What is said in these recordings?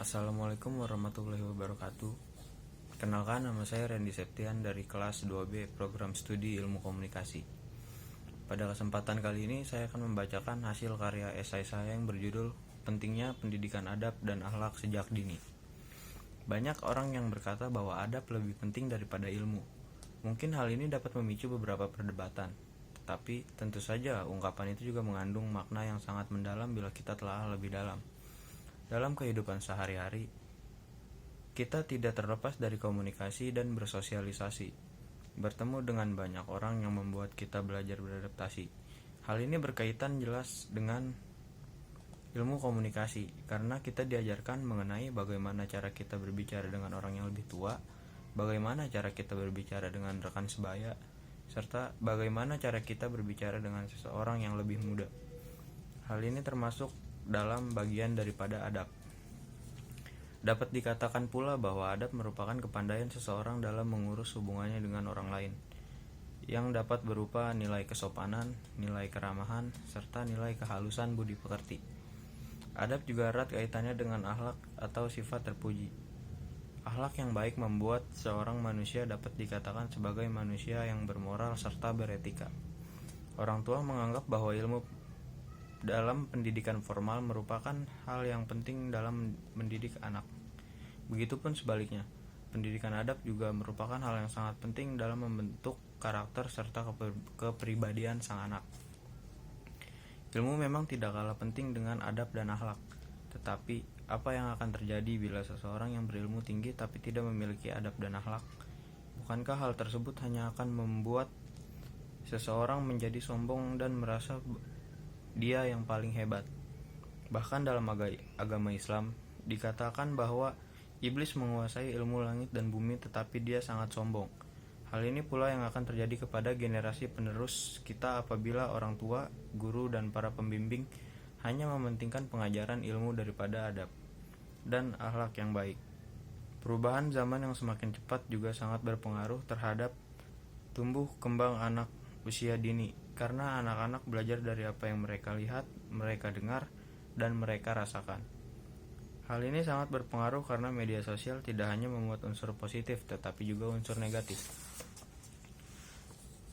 Assalamualaikum warahmatullahi wabarakatuh. Kenalkan, nama saya Randy Septian dari kelas 2B Program Studi Ilmu Komunikasi. Pada kesempatan kali ini saya akan membacakan hasil karya esai saya yang berjudul Pentingnya Pendidikan Adab dan Akhlak Sejak Dini. Banyak orang yang berkata bahwa adab lebih penting daripada ilmu. Mungkin hal ini dapat memicu beberapa perdebatan, tetapi tentu saja ungkapan itu juga mengandung makna yang sangat mendalam bila kita telah lebih dalam. Dalam kehidupan sehari-hari, kita tidak terlepas dari komunikasi dan bersosialisasi, bertemu dengan banyak orang yang membuat kita belajar beradaptasi. Hal ini berkaitan jelas dengan ilmu komunikasi, karena kita diajarkan mengenai bagaimana cara kita berbicara dengan orang yang lebih tua, bagaimana cara kita berbicara dengan rekan sebaya, serta bagaimana cara kita berbicara dengan seseorang yang lebih muda. Hal ini termasuk dalam bagian daripada adab. Dapat dikatakan pula bahwa adab merupakan kepandaian seseorang dalam mengurus hubungannya dengan orang lain, yang dapat berupa nilai kesopanan, nilai keramahan, serta nilai kehalusan budi pekerti. Adab juga erat kaitannya dengan akhlak atau sifat terpuji. Akhlak yang baik membuat seorang manusia dapat dikatakan sebagai manusia yang bermoral serta beretika. Orang tua menganggap bahwa ilmu dalam pendidikan formal merupakan hal yang penting dalam mendidik anak. Begitupun sebaliknya, pendidikan adab juga merupakan hal yang sangat penting dalam membentuk karakter serta kepribadian sang anak. Ilmu memang tidak kalah penting dengan adab dan akhlak, tetapi apa yang akan terjadi bila seseorang yang berilmu tinggi tapi tidak memiliki adab dan akhlak? Bukankah hal tersebut hanya akan membuat seseorang menjadi sombong dan merasa dia yang paling hebat? Bahkan dalam agama Islam dikatakan bahwa iblis menguasai ilmu langit dan bumi, tetapi dia sangat sombong. Hal ini pula yang akan terjadi kepada generasi penerus kita apabila orang tua, guru, dan para pembimbing hanya mementingkan pengajaran ilmu daripada adab dan akhlak yang baik. Perubahan zaman yang semakin cepat juga sangat berpengaruh terhadap tumbuh kembang anak usia dini, karena anak-anak belajar dari apa yang mereka lihat, mereka dengar, dan mereka rasakan. Hal ini sangat berpengaruh karena media sosial tidak hanya memuat unsur positif, tetapi juga unsur negatif.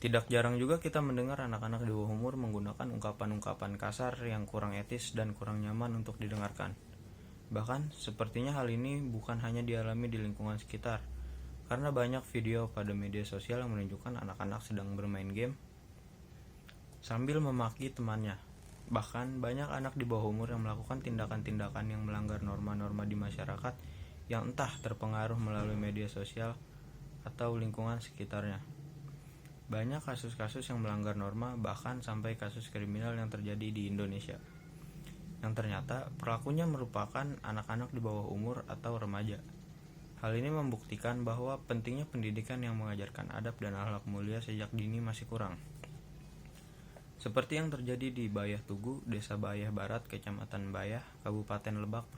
Tidak jarang juga kita mendengar anak-anak di bawah umur menggunakan ungkapan-ungkapan kasar yang kurang etis dan kurang nyaman untuk didengarkan. Bahkan, sepertinya hal ini bukan hanya dialami di lingkungan sekitar, karena banyak video pada media sosial yang menunjukkan anak-anak sedang bermain game sambil memaki temannya. Bahkan banyak anak di bawah umur yang melakukan tindakan-tindakan yang melanggar norma-norma di masyarakat yang entah terpengaruh melalui media sosial atau lingkungan sekitarnya. Banyak kasus-kasus yang melanggar norma, bahkan sampai kasus kriminal yang terjadi di Indonesia, yang ternyata pelakunya merupakan anak-anak di bawah umur atau remaja. Hal ini membuktikan bahwa pentingnya pendidikan yang mengajarkan adab dan akhlak mulia sejak dini masih kurang. Seperti yang terjadi di Bayah Tugu, Desa Bayah Barat, Kecamatan Bayah, Kabupaten Lebak,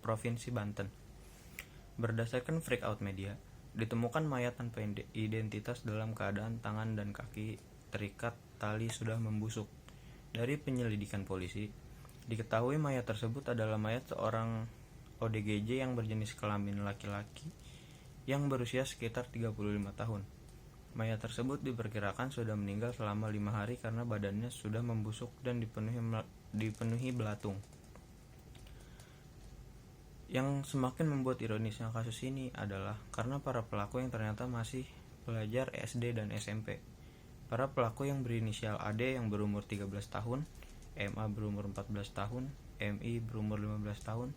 Provinsi Banten. Berdasarkan Freakout Media, ditemukan mayat tanpa identitas dalam keadaan tangan dan kaki terikat tali sudah membusuk. Dari penyelidikan polisi, diketahui mayat tersebut adalah mayat seorang ODGJ yang berjenis kelamin laki-laki yang berusia sekitar 35 tahun. Mayat tersebut diperkirakan sudah meninggal selama 5 hari karena badannya sudah membusuk dan dipenuhi belatung. Yang semakin membuat ironisnya kasus ini adalah karena para pelaku yang ternyata masih pelajar SD dan SMP. Para pelaku yang berinisial AD yang berumur 13 tahun, MA berumur 14 tahun, MI berumur 15 tahun,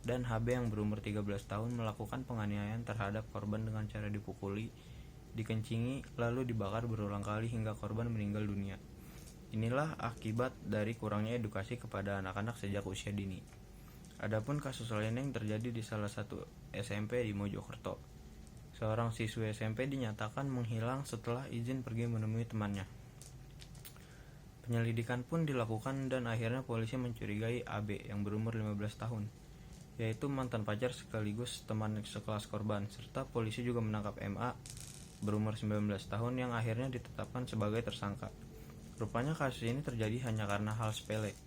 dan HB yang berumur 13 tahun melakukan penganiayaan terhadap korban dengan cara dipukuli, dikencingi, lalu dibakar berulang kali hingga korban meninggal dunia. Inilah akibat dari kurangnya edukasi kepada anak-anak sejak usia dini. Adapun kasus lain yang terjadi di salah satu SMP di Mojokerto. Seorang siswa SMP dinyatakan menghilang setelah izin pergi menemui temannya. Penyelidikan pun dilakukan dan akhirnya polisi mencurigai AB yang berumur 15 tahun, yaitu mantan pacar sekaligus teman sekelas korban, serta polisi juga menangkap MA berumur 19 tahun yang akhirnya ditetapkan sebagai tersangka. Rupanya kasus ini terjadi hanya karena hal sepele.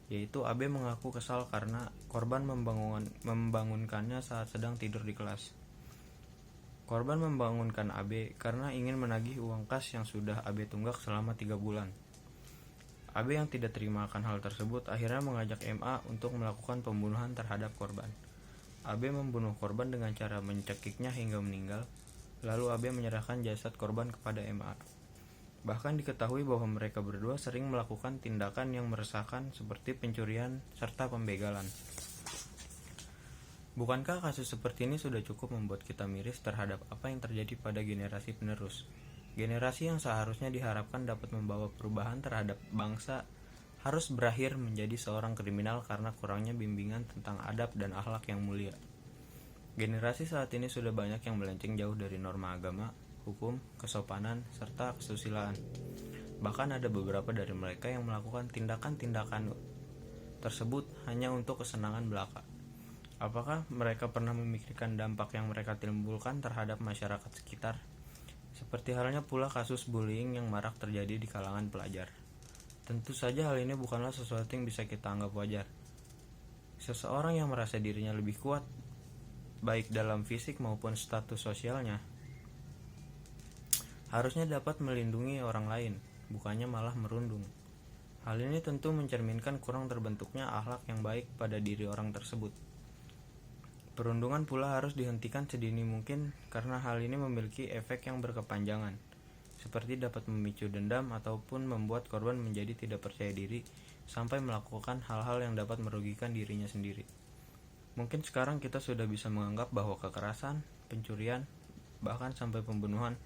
yaitu AB mengaku kesal karena korban membangunkannya saat sedang tidur di kelas. Korban membangunkan AB karena ingin menagih uang kas yang sudah AB tunggak selama 3 bulan. AB yang tidak terima akan hal tersebut akhirnya mengajak MA untuk melakukan pembunuhan terhadap korban. AB membunuh korban dengan cara mencekiknya hingga meninggal, lalu AB menyerahkan jasad korban kepada MA. Bahkan diketahui bahwa mereka berdua sering melakukan tindakan yang meresahkan seperti pencurian serta pembegalan. Bukankah kasus seperti ini sudah cukup membuat kita miris terhadap apa yang terjadi pada generasi penerus? Generasi yang seharusnya diharapkan dapat membawa perubahan terhadap bangsa harus berakhir menjadi seorang kriminal karena kurangnya bimbingan tentang adab dan akhlak yang mulia. Generasi saat ini sudah banyak yang melenceng jauh dari norma agama, hukum, kesopanan, serta kesusilaan. Bahkan ada beberapa dari mereka yang melakukan tindakan-tindakan tersebut hanya untuk kesenangan belaka. Apakah mereka pernah memikirkan dampak yang mereka timbulkan terhadap masyarakat sekitar? Seperti halnya pula kasus bullying yang marak terjadi di kalangan pelajar. Tentu saja hal ini bukanlah sesuatu yang bisa kita anggap wajar. Seseorang yang merasa dirinya lebih kuat, baik dalam fisik maupun status sosialnya, harusnya dapat melindungi orang lain, bukannya malah merundung. Hal ini tentu mencerminkan kurang terbentuknya akhlak yang baik pada diri orang tersebut. Perundungan pula harus dihentikan sedini mungkin karena hal ini memiliki efek yang berkepanjangan, seperti dapat memicu dendam ataupun membuat korban menjadi tidak percaya diri sampai melakukan hal-hal yang dapat merugikan dirinya sendiri. Mungkin sekarang kita sudah bisa menganggap bahwa kekerasan, pencurian, bahkan sampai pembunuhan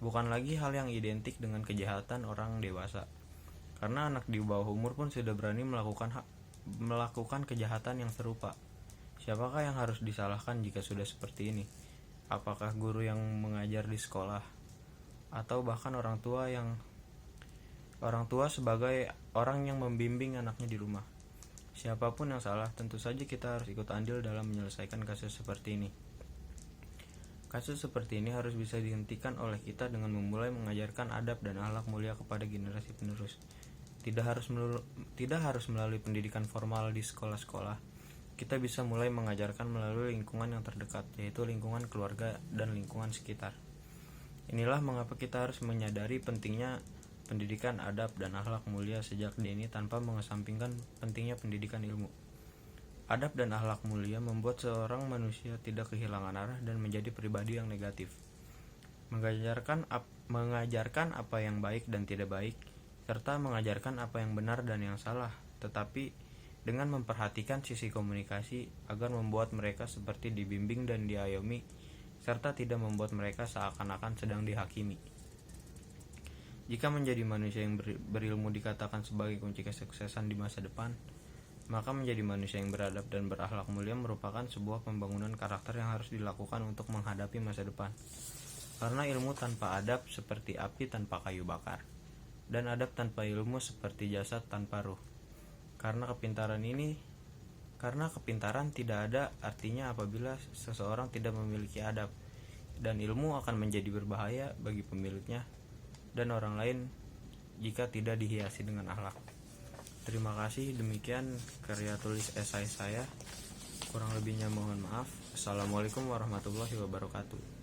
bukan lagi hal yang identik dengan kejahatan orang dewasa, karena anak di bawah umur pun sudah berani melakukan kejahatan yang serupa. Siapakah yang harus disalahkan jika sudah seperti ini? Apakah guru yang mengajar di sekolah, atau bahkan orang tua sebagai orang yang membimbing anaknya di rumah? Siapapun yang salah, tentu saja kita harus ikut andil dalam menyelesaikan kasus seperti ini. Kasus seperti ini harus bisa dihentikan oleh kita dengan memulai mengajarkan adab dan akhlak mulia kepada generasi penerus. Tidak harus melalui pendidikan formal di sekolah-sekolah. Kita bisa mulai mengajarkan melalui lingkungan yang terdekat, yaitu lingkungan keluarga dan lingkungan sekitar. Inilah mengapa kita harus menyadari pentingnya pendidikan adab dan akhlak mulia sejak dini tanpa mengesampingkan pentingnya pendidikan ilmu. Adab dan akhlak mulia membuat seorang manusia tidak kehilangan arah dan menjadi pribadi yang negatif. Mengajarkan apa yang baik dan tidak baik, serta mengajarkan apa yang benar dan yang salah, tetapi dengan memperhatikan sisi komunikasi agar membuat mereka seperti dibimbing dan diayomi, serta tidak membuat mereka seakan-akan sedang dihakimi. Jika menjadi manusia yang berilmu dikatakan sebagai kunci kesuksesan di masa depan, maka menjadi manusia yang beradab dan berakhlak mulia merupakan sebuah pembangunan karakter yang harus dilakukan untuk menghadapi masa depan. Karena ilmu tanpa adab seperti api tanpa kayu bakar, dan adab tanpa ilmu seperti jasad tanpa ruh. Karena kepintaran tidak ada artinya apabila seseorang tidak memiliki adab, dan ilmu akan menjadi berbahaya bagi pemiliknya dan orang lain jika tidak dihiasi dengan akhlak. Terima kasih, demikian karya tulis esai saya. Kurang lebihnya mohon maaf. Assalamualaikum warahmatullahi wabarakatuh.